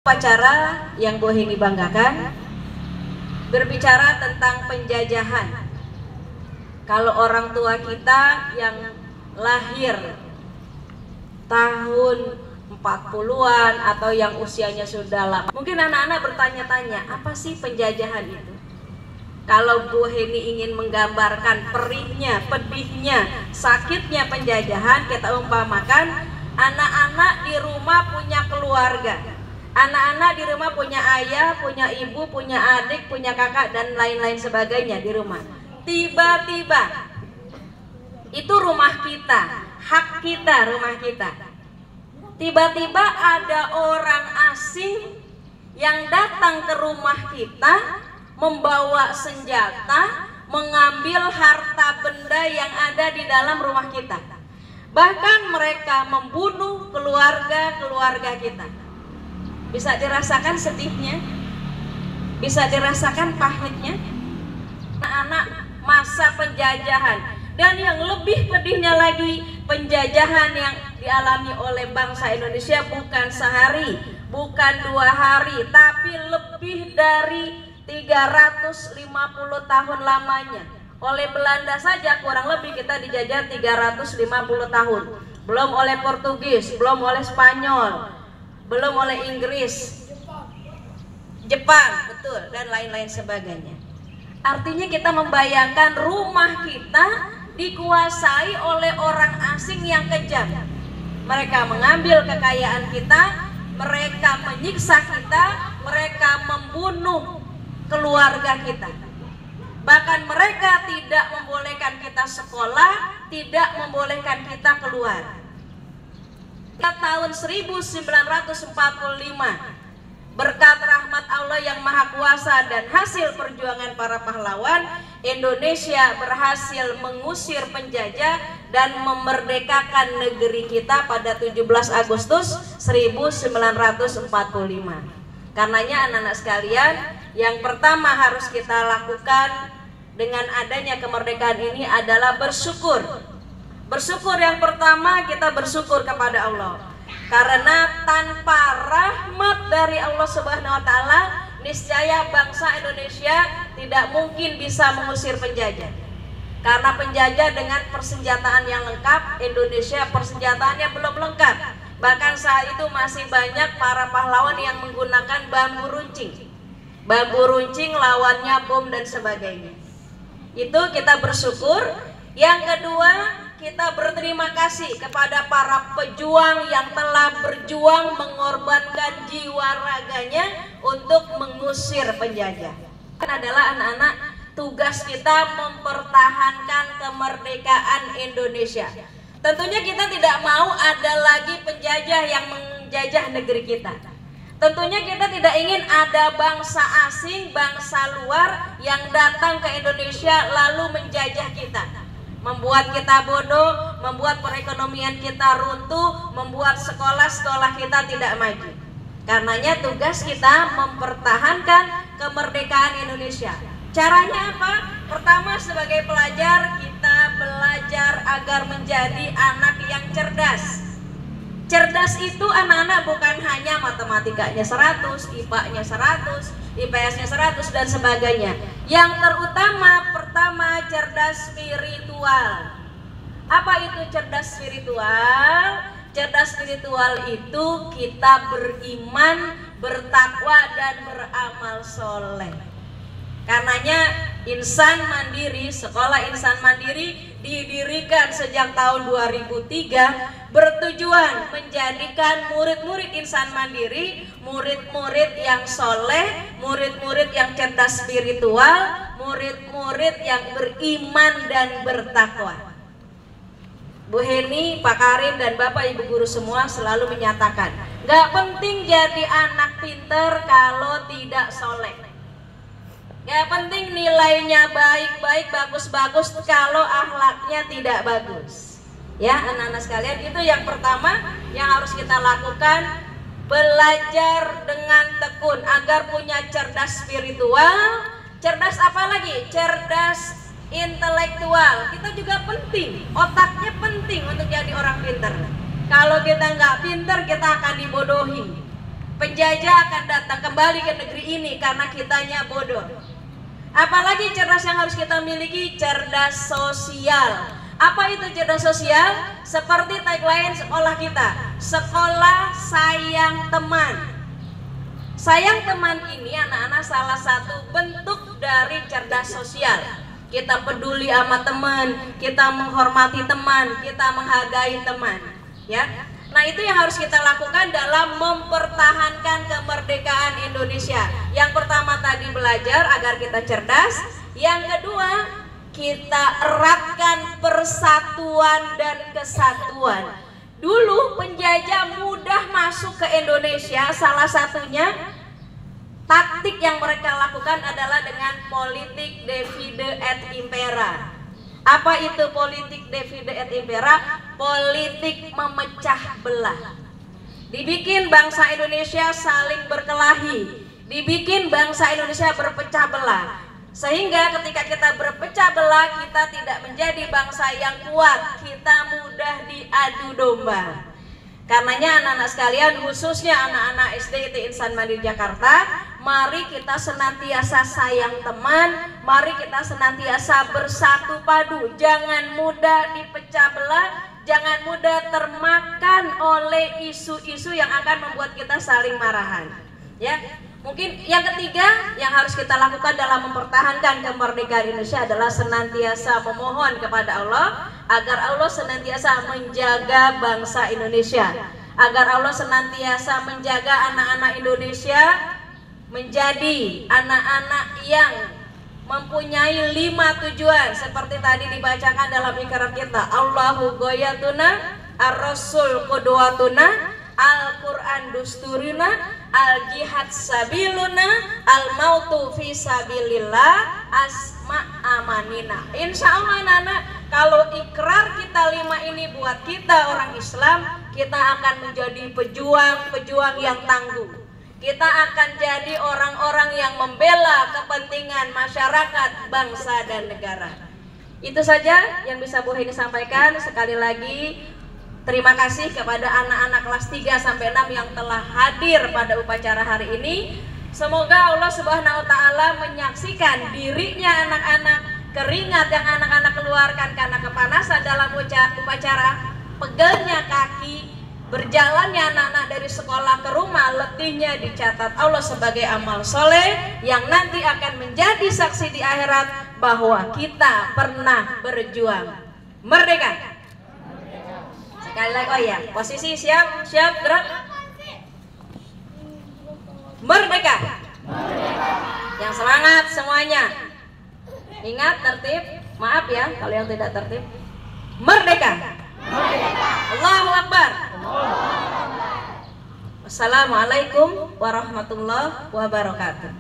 Upacara yang Bu Heni banggakan berbicara tentang penjajahan. Kalau orang tua kita yang lahir tahun 40-an atau yang usianya sudah lama, mungkin anak-anak bertanya-tanya, apa sih penjajahan itu? Kalau Bu Heni ingin menggambarkan perihnya, pedihnya, sakitnya penjajahan, kita umpamakan anak-anak di rumah punya keluarga. Anak-anak di rumah punya ayah, punya ibu, punya adik, punya kakak, dan lain-lain sebagainya di rumah. Tiba-tiba itu rumah kita, hak kita, rumah kita. Tiba-tiba ada orang asing yang datang ke rumah kita, membawa senjata, mengambil harta benda yang ada di dalam rumah kita. Bahkan mereka membunuh keluarga kita. Bisa dirasakan sedihnya, bisa dirasakan pahitnya. Anak-anak masa penjajahan, dan yang lebih pedihnya lagi, penjajahan yang dialami oleh bangsa Indonesia bukan sehari, bukan 2 hari, tapi lebih dari 350 tahun lamanya. Oleh Belanda saja kurang lebih kita dijajah 350 tahun. Belum oleh Portugis, belum oleh Spanyol, belum oleh Inggris, Jepang, betul, dan lain-lain sebagainya. Artinya kita membayangkan rumah kita dikuasai oleh orang asing yang kejam. Mereka mengambil kekayaan kita, mereka menyiksa kita, mereka membunuh keluarga kita. Bahkan mereka tidak membolehkan kita sekolah, tidak membolehkan kita keluar. Tahun 1945, berkat rahmat Allah yang Maha Kuasa dan hasil perjuangan para pahlawan, Indonesia berhasil mengusir penjajah dan memerdekakan negeri kita pada 17 Agustus 1945. Karenanya anak-anak sekalian, yang pertama harus kita lakukan dengan adanya kemerdekaan ini adalah bersyukur. Bersyukur yang pertama, kita bersyukur kepada Allah. Karena tanpa rahmat dari Allah Subhanahu wa taala, niscaya bangsa Indonesia tidak mungkin bisa mengusir penjajah. Karena penjajah dengan persenjataan yang lengkap, Indonesia persenjataannya belum lengkap. Bahkan saat itu masih banyak para pahlawan yang menggunakan bambu runcing. Bambu runcing lawannya bom dan sebagainya. Itu kita bersyukur. Yang kedua, kita berterima kasih kepada para pejuang yang telah berjuang mengorbankan jiwa raganya untuk mengusir penjajah. Adalah anak-anak, tugas kita mempertahankan kemerdekaan Indonesia. Tentunya kita tidak mau ada lagi penjajah yang menjajah negeri kita. Tentunya kita tidak ingin ada bangsa asing, bangsa luar yang datang ke Indonesia lalu menjajah kita, membuat kita bodoh, membuat perekonomian kita runtuh, membuat sekolah-sekolah kita tidak maju. Karenanya tugas kita mempertahankan kemerdekaan Indonesia. Caranya apa? Pertama, sebagai pelajar kita belajar agar menjadi anak yang cerdas. Cerdas itu anak-anak bukan hanya matematikanya 100, IPA-nya 100, IPS-nya 100 dan sebagainya. Yang terutama pertama, cerdas spiritual. Apa itu cerdas spiritual? Cerdas spiritual itu kita beriman, bertakwa dan beramal soleh. Karenanya Insan Mandiri, Sekolah Insan Mandiri didirikan sejak tahun 2003 bertujuan menjadikan murid-murid Insan Mandiri murid-murid yang soleh, murid-murid yang cerdas spiritual, murid-murid yang beriman dan bertakwa. Bu Heni, Pak Karim, dan Bapak Ibu guru semua selalu menyatakan, gak penting jadi anak pinter kalau tidak soleh. Gak penting nilainya baik-baik, bagus-bagus kalau akhlaknya tidak bagus. Ya anak-anak sekalian, itu yang pertama yang harus kita lakukan. Belajar dengan tekun agar punya cerdas spiritual. Cerdas apa lagi? Cerdas intelektual. Kita juga penting, otaknya penting untuk jadi orang pintar. Kalau kita nggak pintar, kita akan dibodohi. Penjajah akan datang kembali ke negeri ini karena kitanya bodoh. Apalagi cerdas yang harus kita miliki? Cerdas sosial. Apa itu cerdas sosial? Seperti tagline sekolah kita, sekolah sayang teman. Sayang teman ini anak-anak salah satu bentuk dari cerdas sosial. Kita peduli sama teman, kita menghormati teman, kita menghargai teman, ya. Nah, itu yang harus kita lakukan dalam mempertahankan kemerdekaan Indonesia. Yang pertama tadi belajar agar kita cerdas. Yang kedua, kita eratkan persatuan dan kesatuan. Dulu penjajah mudah masuk ke Indonesia, salah satunya taktik yang mereka lakukan adalah dengan politik divide et impera. Apa itu politik divide et impera? Politik memecah belah. Dibikin bangsa Indonesia saling berkelahi, dibikin bangsa Indonesia berpecah belah. Sehingga ketika kita berpecah belah, kita tidak menjadi bangsa yang kuat, kita mudah diadu domba. Karenanya anak-anak sekalian, khususnya anak-anak SD ITI Insan Mandiri Jakarta, mari kita senantiasa sayang teman, mari kita senantiasa bersatu padu, jangan mudah dipecah belah, jangan mudah termakan oleh isu-isu yang akan membuat kita saling marahan. Ya. Mungkin yang ketiga yang harus kita lakukan dalam mempertahankan kemerdekaan Indonesia adalah senantiasa memohon kepada Allah agar Allah senantiasa menjaga bangsa Indonesia, agar Allah senantiasa menjaga anak-anak Indonesia menjadi anak-anak yang mempunyai 5 tujuan seperti tadi dibacakan dalam ikrar kita, Allahu goyatuna, ar-rasul qudwatuna, Al-Quran dusturina, al-jihad sabiluna, al-mautu fi sabilillah, asma amanina. Insya Allah anak-anak, kalau ikrar kita 5 ini buat kita orang Islam, kita akan menjadi pejuang-pejuang yang tangguh. Kita akan jadi orang-orang yang membela kepentingan masyarakat, bangsa dan negara. Itu saja yang bisa Bu Heni sampaikan. Sekali lagi terima kasih kepada anak-anak kelas 3 sampai 6 yang telah hadir pada upacara hari ini. Semoga Allah Subhanahu wa taala menyaksikan dirinya anak-anak, keringat yang anak-anak keluarkan karena kepanasan dalam upacara, pegelnya kaki, berjalannya anak-anak dari sekolah ke rumah, letihnya dicatat Allah sebagai amal soleh yang nanti akan menjadi saksi di akhirat bahwa kita pernah berjuang. Merdeka! Sekali lagi, oh ya, posisi siap, gerak. Merdeka. Yang semangat semuanya. Ingat tertib, maaf ya kalau yang tidak tertib. Merdeka. Allahu Akbar. Assalamualaikum warahmatullahi wabarakatuh.